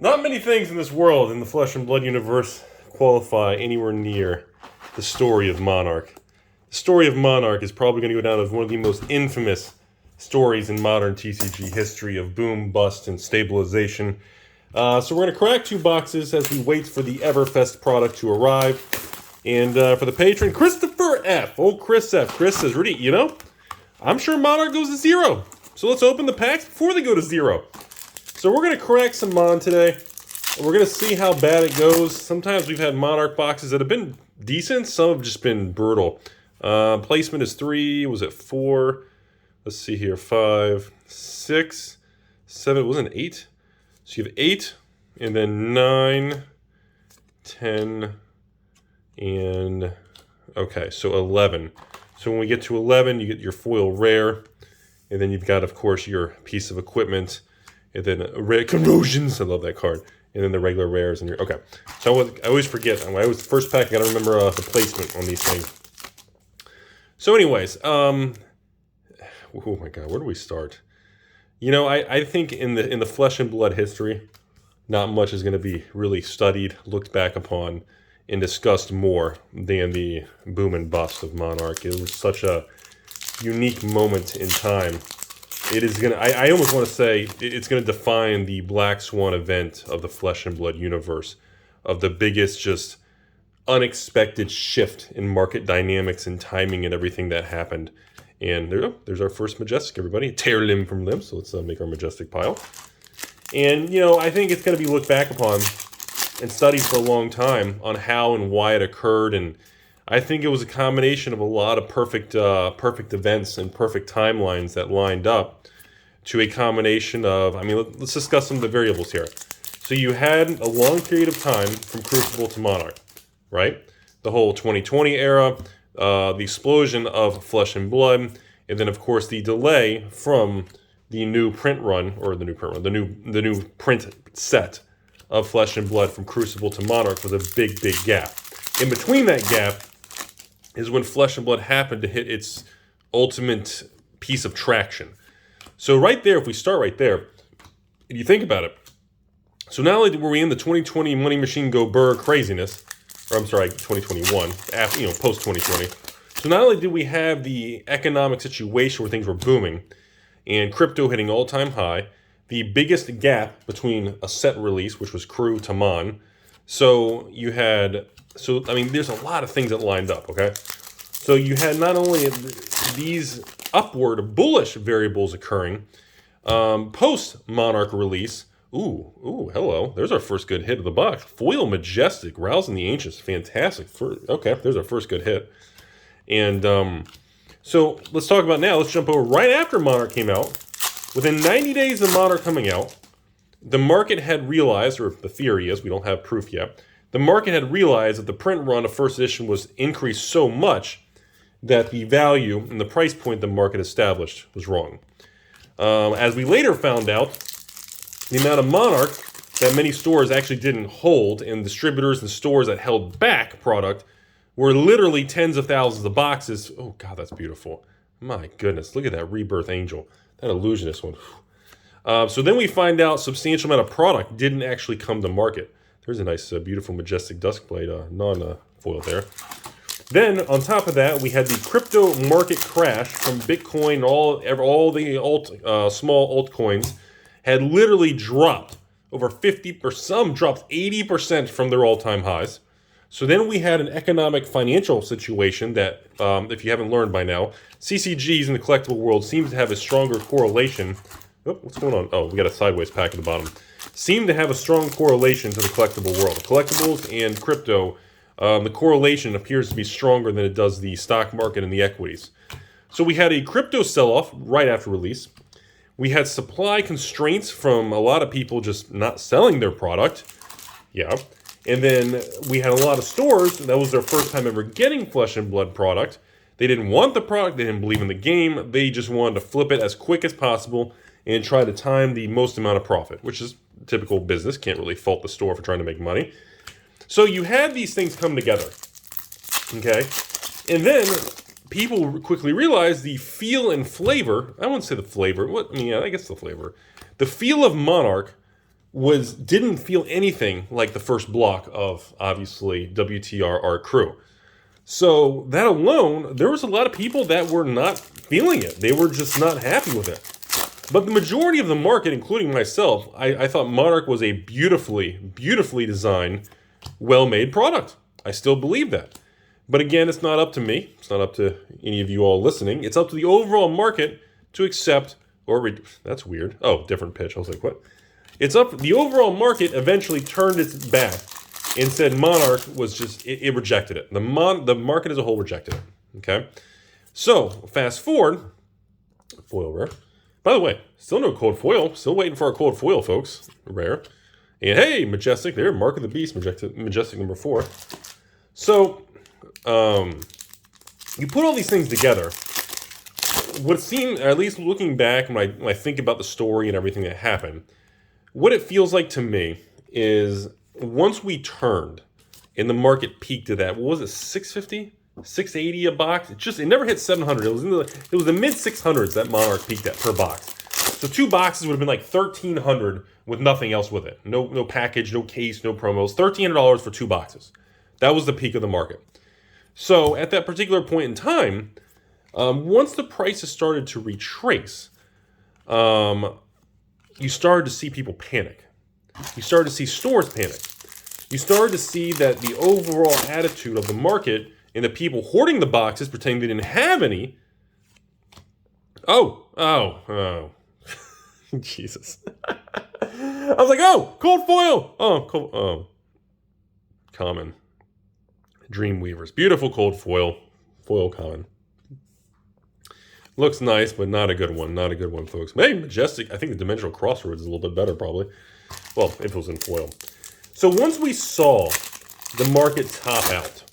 Not many things in this world, in the Flesh and Blood universe, qualify anywhere near the Story of Monarch. The Story of Monarch is probably going to go down as one of the most infamous stories in modern TCG history of boom, bust, and stabilization. So we're going to crack 2 boxes as we wait for the Everfest product to arrive. And for the patron, Christopher F. Oh, Chris F. Chris says, Rudy, you know, I'm sure Monarch goes to 0. So let's open the packs before they go to 0. So we're going to crack some Mon today. We're going to see how bad it goes. Sometimes we've had Monarch boxes that have been decent. Some have just been brutal. Placement is 3. Was it 4? Let's see here. 5, 6, 7. Was it 8? So you have 8, and then 9, 10, and... Okay, so 11. So when we get to 11, you get your foil rare. And then you've got, of course, your piece of equipment. And then rare corrosions. I love that card. And then the regular rares. And your okay. So I always forget. I always first pack. I gotta remember the placement on these things. So, anyways, oh my God, where do we start? You know, I think in the Flesh and Blood history, not much is going to be really studied, looked back upon, and discussed more than the boom and bust of Monarch. It was such a unique moment in time. It is going to, I almost want to say, it's going to define the Black Swan event of the Flesh and Blood universe, of the biggest, just unexpected shift in market dynamics and timing and everything that happened. And there's our first Majestic, everybody. Tear limb from limb, so let's make our Majestic pile. And, you know, I think it's going to be looked back upon and studied for a long time on how and why it occurred. And I think it was a combination of a lot of perfect events and perfect timelines that lined up to a combination of, I mean, let's discuss some of the variables here. So you had a long period of time from Crucible to Monarch, right? The whole 2020 era, the explosion of Flesh and Blood, and then, of course, the delay from the new print run, or the new print set of Flesh and Blood from Crucible to Monarch was a big, big gap. In between that gap is when Flesh and Blood happened to hit its ultimate piece of traction. So right there, if we start right there, if you think about it, so not only were we in the 2020 Money Machine Go Burr craziness, or I'm sorry, 2021, after, post 2020. So not only did we have the economic situation where things were booming, and crypto hitting all-time high, the biggest gap between a set release, which was Crew to Mon. So you had, I mean, there's a lot of things that lined up, okay? So you had not only these upward bullish variables occurring, post-Monarch release. Ooh, hello. There's our first good hit of the box. Foil Majestic, Rousing the Ancients. Fantastic. Okay, there's our first good hit. And so let's talk about now. Let's jump over right after Monarch came out. Within 90 days of Monarch coming out, the market had realized, or the theory is, we don't have proof yet, the market had realized that the print run of first edition was increased so much that the value and the price point the market established was wrong. As we later found out, the amount of Monarch that many stores actually didn't hold, and distributors and stores that held back product, were literally tens of thousands of boxes. Oh, God, that's beautiful. My goodness, look at that Rebirth Angel. That illusionist one. So then we find out substantial amount of product didn't actually come to market. There's a nice, beautiful Majestic Duskblade non-foil there. Then, on top of that, we had the crypto market crash from Bitcoin. All the small altcoins had literally dropped over 50%. Some dropped 80% from their all-time highs. So then we had an economic financial situation that, if you haven't learned by now, CCGs in the collectible world seem to have a stronger correlation. Oh, what's going on? Oh, we got a sideways pack at the bottom. Seem to have a strong correlation to the collectible world. The collectibles and crypto, the correlation appears to be stronger than it does the stock market and the equities. So we had a crypto sell-off right after release. We had supply constraints from a lot of people just not selling their product. Yeah. And then we had a lot of stores, that was their first time ever getting Flesh and Blood product. They didn't want the product, they didn't believe in the game, they just wanted to flip it as quick as possible and try to time the most amount of profit, which is typical business, can't really fault the store for trying to make money. So you had these things come together, okay? And then people quickly realized the feel and flavor, I wouldn't say the flavor, I guess the flavor. The feel of Monarch didn't feel anything like the first block of, obviously, WTR Art Crew. So that alone, there was a lot of people that were not feeling it. They were just not happy with it. But the majority of the market, including myself, I thought Monarch was a beautifully, beautifully designed, well-made product. I still believe that. But again, it's not up to me. It's not up to any of you all listening. It's up to the overall market to accept or... That's weird. Oh, different pitch. I was like, what? It's up... The overall market eventually turned its back and said Monarch was just... It rejected it. The market as a whole rejected it. Okay? So, fast forward. Foil rare. By the way, still no cold foil. Still waiting for our cold foil, folks. Rare. And hey, Majestic there. Mark of the Beast. Majestic number 4. So... you put all these things together. What it seemed, at least looking back when I think about the story and everything that happened, what it feels like to me is once we turned and the market peaked at that, what was it, 650, 680 a box? It never hit 700. It was the mid 600s that Monarch peaked at per box. So 2 boxes would have been like $1,300 with nothing else with it. No package, no case, no promos. $1,300 for 2 boxes. That was the peak of the market. So at that particular point in time, once the prices started to retrace, you started to see people panic. You started to see stores panic. You started to see that the overall attitude of the market and the people hoarding the boxes, pretending they didn't have any. Oh, Jesus. I was like, oh, cold foil. Oh, common. Dreamweavers. Beautiful cold foil. Foil common. Looks nice, but not a good one. Not a good one, folks. Maybe Majestic. I think the Dimensional Crossroads is a little bit better, probably. Well, if it was in foil. So once we saw the market top out,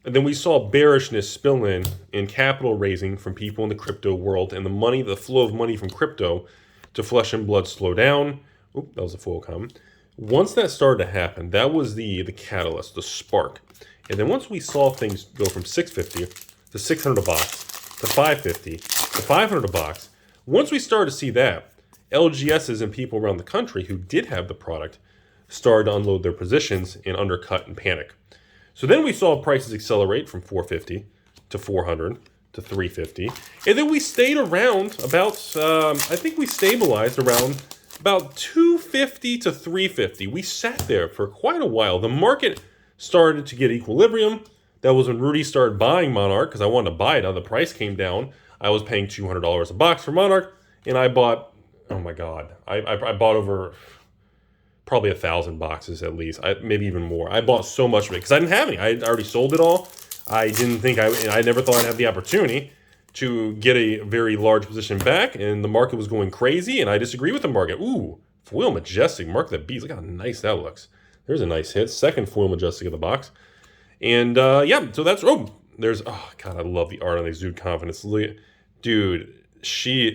and then we saw bearishness spill in capital raising from people in the crypto world, and the flow of money from crypto to Flesh and Blood slow down. Oop, that was a foil common. Once that started to happen, that was the catalyst, the spark. And then once we saw things go from 650 to 600 a box, to 550, to 500 a box, once we started to see that, LGSs and people around the country who did have the product started to unload their positions and undercut and panic. So then we saw prices accelerate from 450 to 400 to 350. And then we stayed around about, I think we stabilized around about 250 to 350. We sat there for quite a while. The market started to get equilibrium. That was when Rudy started buying Monarch because I wanted to buy it. Now the price came down. I was paying $200 a box for Monarch, and I bought, oh my God, I bought over probably 1,000 boxes at least, maybe even more. I bought so much of it because I didn't have any. I already sold it all. I didn't think I never thought I'd have the opportunity to get a very large position back, and the market was going crazy, and I disagree with the market. Ooh, foil Majestic, Mark of the Beast. Look how nice that looks. There's a nice hit. Second foil Majestic of the box. And yeah, so that's, oh God, I love the art on the Exude Confidence. Dude,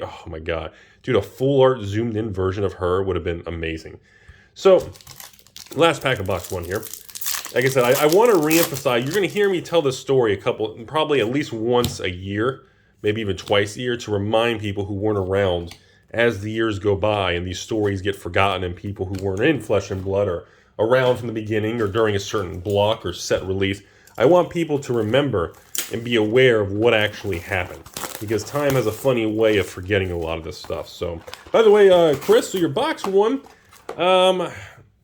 oh my God. Dude, a full art zoomed in version of her would have been amazing. So, last pack of box 1 here. Like I said, I want to reemphasize, you're going to hear me tell this story probably at least once a year, maybe even twice a year, to remind people who weren't around as the years go by and these stories get forgotten, and people who weren't in Flesh and Blood or around from the beginning or during a certain block or set release. I want people to remember and be aware of what actually happened, because time has a funny way of forgetting a lot of this stuff. So, by the way, Chris, so your box 1, look, I'm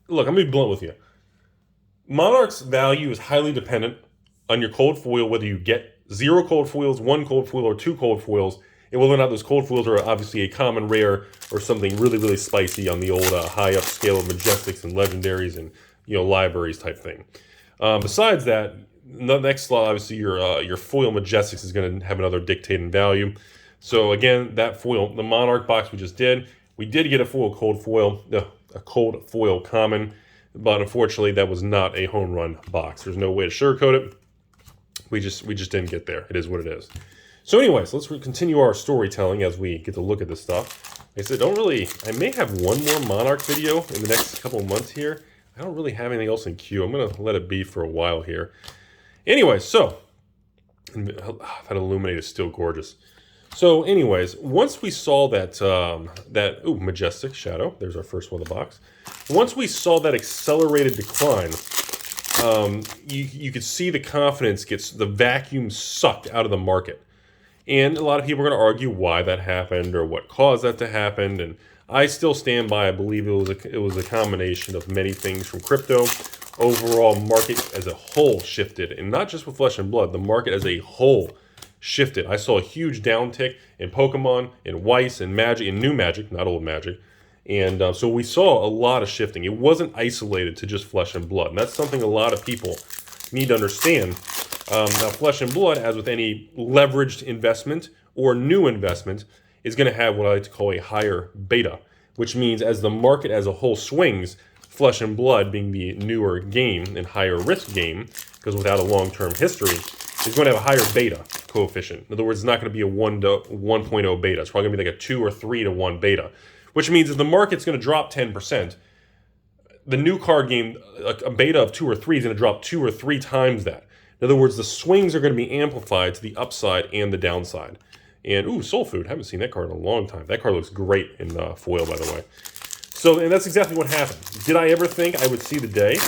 going to be blunt with you. Monarch's value is highly dependent on your cold foil, whether you get 0 cold foils, 1 cold foil, or 2 cold foils, and whether or not those cold foils are obviously a common rare or something really, really spicy on the old high up scale of Majestics and Legendaries and, libraries type thing. Besides that, the next slot, obviously, your foil Majestics is going to have another dictating value. So again, that foil, the Monarch box we just did, we did get a cold foil common, but unfortunately, that was not a home run box. There's no way to sugarcoat it. We just didn't get there. It is what it is. So anyways, let's continue our storytelling as we get to look at this stuff. Like I said, I may have one more Monarch video in the next couple of months here. I don't really have anything else in queue. I'm going to let it be for a while here. Anyway, so that Illuminate is still gorgeous. So anyways, once we saw that, Majestic Shadow, there's our first one in the box. Once we saw that accelerated decline, you could see the confidence the vacuum sucked out of the market. And a lot of people are going to argue why that happened or what caused that to happen. And I still stand by, I believe it was a combination of many things from crypto. Overall market as a whole shifted, and not just with Flesh and Blood, the market as a whole shifted. I saw a huge downtick in Pokemon, in Weiss, in Magic, in New Magic, not Old Magic. And so we saw a lot of shifting. It wasn't isolated to just Flesh and Blood. And that's something a lot of people need to understand. Now, Flesh and Blood, as with any leveraged investment or new investment, is going to have what I like to call a higher beta, which means as the market as a whole swings, Flesh and Blood being the newer game and higher risk game, because without a long-term history, is going to have a higher beta coefficient. In other words, it's not going to be a 1.0 beta. It's probably going to be like a 2 or 3 to 1 beta, which means if the market's going to drop 10%, the new card game, a beta of 2 or 3 is going to drop 2 or 3 times that. In other words, the swings are going to be amplified to the upside and the downside. And, ooh, Soul Food. Haven't seen that card in a long time. That card looks great in foil, by the way. So, and that's exactly what happened. Did I ever think I would see the day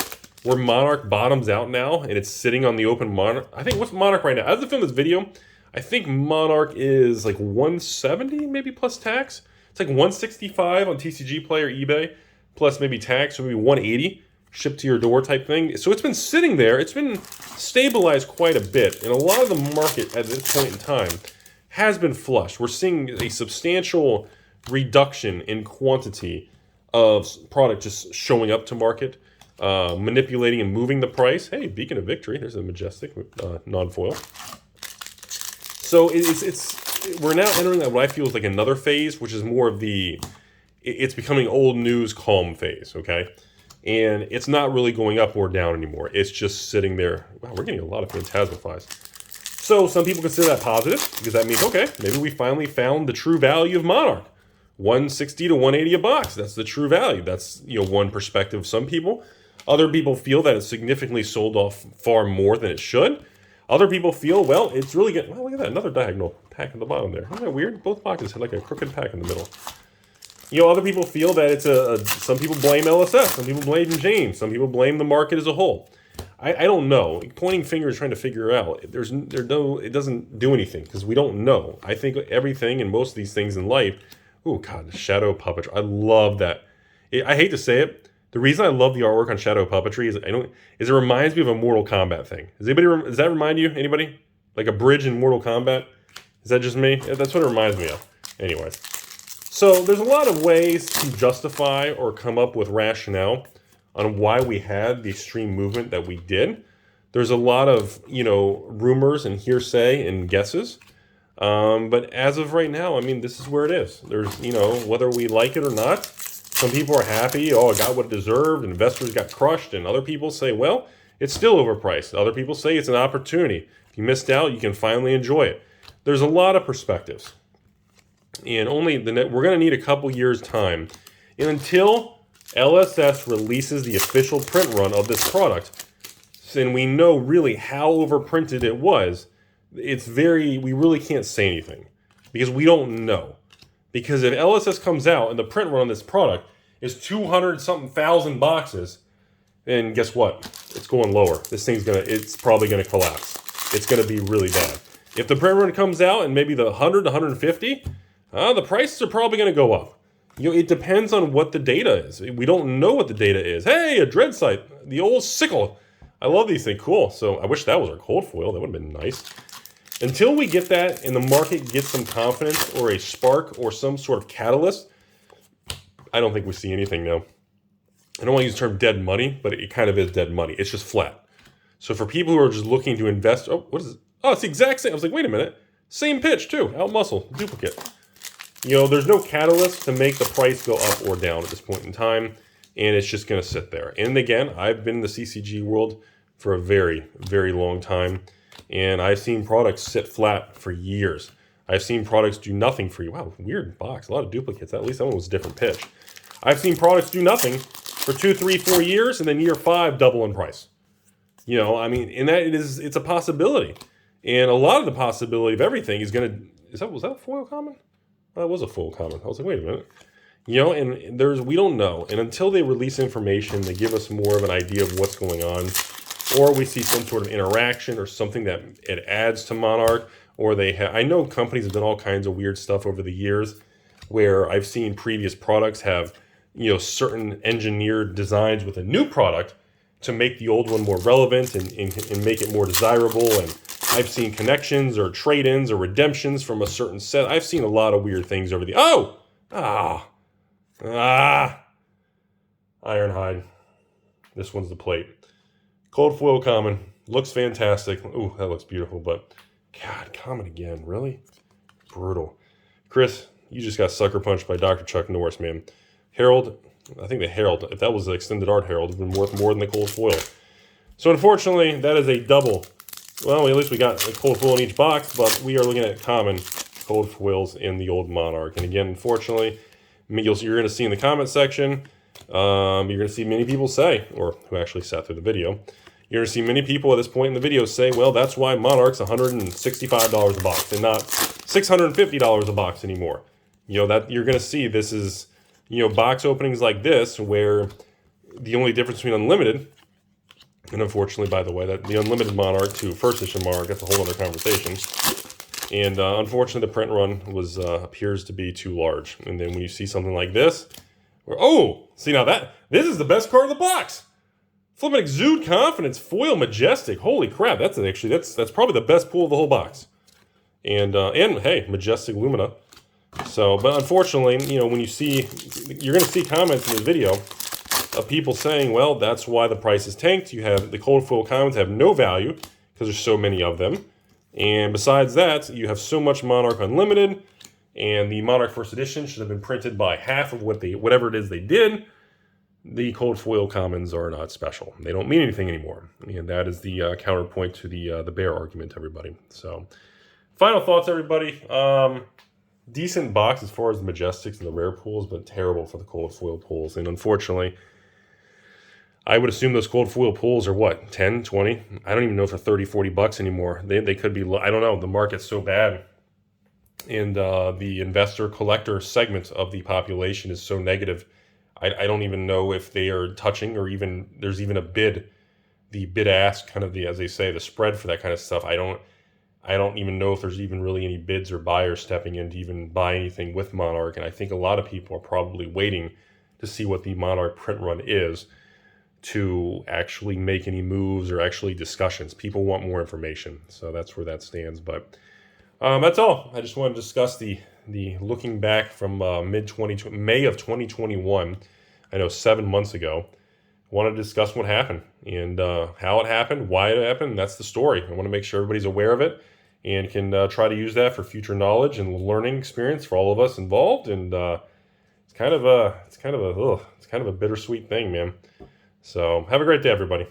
where Monarch bottoms out now and it's sitting on the open Monarch? I think, what's Monarch right now? As I film this video, I think Monarch is like 170 maybe plus tax. It's like 165 on TCG Player, eBay, plus maybe tax, so maybe 180 shipped to your door type thing. So it's been sitting there. It's been stabilized quite a bit. And a lot of the market at this point in time has been flush. We're seeing a substantial reduction in quantity of product just showing up to market, manipulating and moving the price. Hey, Beacon of Victory. There's a Majestic non-foil. So we're now entering what I feel is like another phase, which is more of it's becoming old news calm phase, okay? And it's not really going up or down anymore. It's just sitting there. Wow, we're getting a lot of Phantasmaphies. So some people consider that positive, because that means, okay, maybe we finally found the true value of Monarch. 160 to 180 a box. That's the true value. That's, one perspective of some people. Other people feel that it's significantly sold off far more than it should. Other people feel, well, it's really good. Wow, look at that. Another diagonal pack at the bottom there. Isn't that weird? Both boxes had like a crooked pack in the middle. Other people feel that it's some people blame LSS. Some people blame James. Some people blame the market as a whole. I don't know. Pointing fingers trying to figure out. It doesn't do anything because we don't know. I think everything and most of these things in life. Oh God, Shadow Puppetry. I love that. I hate to say it. The reason I love the artwork on Shadow Puppetry is it reminds me of a Mortal Kombat thing. Does that remind you? Anybody? Like a bridge in Mortal Kombat? Is that just me? That's what it reminds me of. Anyways. So there's a lot of ways to justify or come up with rationale on why we had the extreme movement that we did. There's a lot of, rumors and hearsay and guesses. But as of right now, this is where it is. There's, whether we like it or not, some people are happy, oh, it got what it deserved, investors got crushed, and other people say, well, it's still overpriced. Other people say it's an opportunity. If you missed out, you can finally enjoy it. There's a lot of perspectives. And we're going to need a couple years' time. And until LSS releases the official print run of this product, and we know really how overprinted it was, we really can't say anything. Because we don't know. Because if LSS comes out and the print run on this product is 200-something thousand boxes, then guess what? It's going lower. It's probably going to collapse. It's going to be really bad. If the print run comes out and maybe the 100 to 150, the prices are probably going to go up. It depends on what the data is. We don't know what the data is. Hey, a dread site, the old sickle. I love these things. Cool. So I wish that was our cold foil. That would have been nice. Until we get that and the market gets some confidence or a spark or some sort of catalyst, I don't think we see anything now. I don't want to use the term dead money, but it kind of is dead money. It's just flat. So for people who are just looking to invest, what is it? Oh, it's the exact same. I was like, wait a minute. Same pitch too. Out muscle, duplicate. There's no catalyst to make the price go up or down at this point in time, and it's just going to sit there. And again, I've been in the CCG world for a very, very long time, and I've seen products sit flat for years. I've seen products do nothing for you. Wow, weird box. A lot of duplicates. At least that one was a different pitch. I've seen products do nothing for 2, 3, 4 years, and then year 5 double in price. And that it's a possibility. And a lot of the possibility of everything is going to was that a foil common? That was a foil common. I was like, wait a minute. You know, and we don't know. And until they release information, they give us more of an idea of what's going on, or we see some sort of interaction or something that it adds to Monarch, or I know companies have done all kinds of weird stuff over the years where I've seen previous products have, you know, certain engineered designs with a new product to make the old one more relevant and make it more desirable. And I've seen connections or trade-ins or redemptions from a certain set. I've seen a lot of weird things over the... Ironhide. This one's the plate. Cold foil common. Looks fantastic. Ooh, that looks beautiful, but God, common again. Really? Brutal. Chris, you just got sucker punched by Dr. Chuck Norris, man. Herald, I think the Herald, if that was the extended art Herald, would have been worth more than the cold foil. So unfortunately, that is a double. Well, at least we got a cold foil in each box, but we are looking at common cold foils in the old Monarch. And again, unfortunately, you're going to see in the comment section, you're going to see many people say, or who actually sat through the video, you're going to see many people at this point in the video say, well, that's why Monarch's $165 a box and not $650 a box anymore. You know, that you're going to see this is, you know, box openings like this where the only difference between Unlimited, and unfortunately, by the way, that the Unlimited Monarch to first edition Monarch, that's a whole other conversation. And unfortunately, the print run was appears to be too large. And then when you see something like this, see now this is the best card of the box. Flippin' Exude Confidence Foil Majestic. Holy crap, that's probably the best pull of the whole box. And hey, Majestic Lumina. So, but unfortunately, you know, when you're going to see comments in this video of people saying, well, that's why the price is tanked. You have the cold foil commons have no value because there's so many of them. And besides that, you have so much Monarch Unlimited, and the Monarch First Edition should have been printed by half of whatever it is they did. The cold foil commons are not special. They don't mean anything anymore. And that is the counterpoint to the bear argument, everybody. So, final thoughts, everybody. Decent box as far as the Majestics and the rare pools, but terrible for the cold foil pools. And unfortunately, I would assume those cold foil pools are what, 10, 20? I don't even know if they're 30, 40 bucks anymore. They could be, I don't know. The market's so bad. And the investor collector segment of the population is so negative. I don't even know if they are touching or even there's even a bid, the bid ask kind of as they say, the spread for that kind of stuff. I don't even know if there's even really any bids or buyers stepping in to even buy anything with Monarch. And I think a lot of people are probably waiting to see what the Monarch print run is to actually make any moves or actually discussions. People want more information. So that's where that stands. But that's all. I just want to discuss the looking back from May of 2021. I know 7 months ago. I want to discuss what happened and how it happened, why it happened. That's the story. I want to make sure everybody's aware of it and can try to use that for future knowledge and learning experience for all of us involved. And it's kind of a bittersweet thing, man. So have a great day, everybody.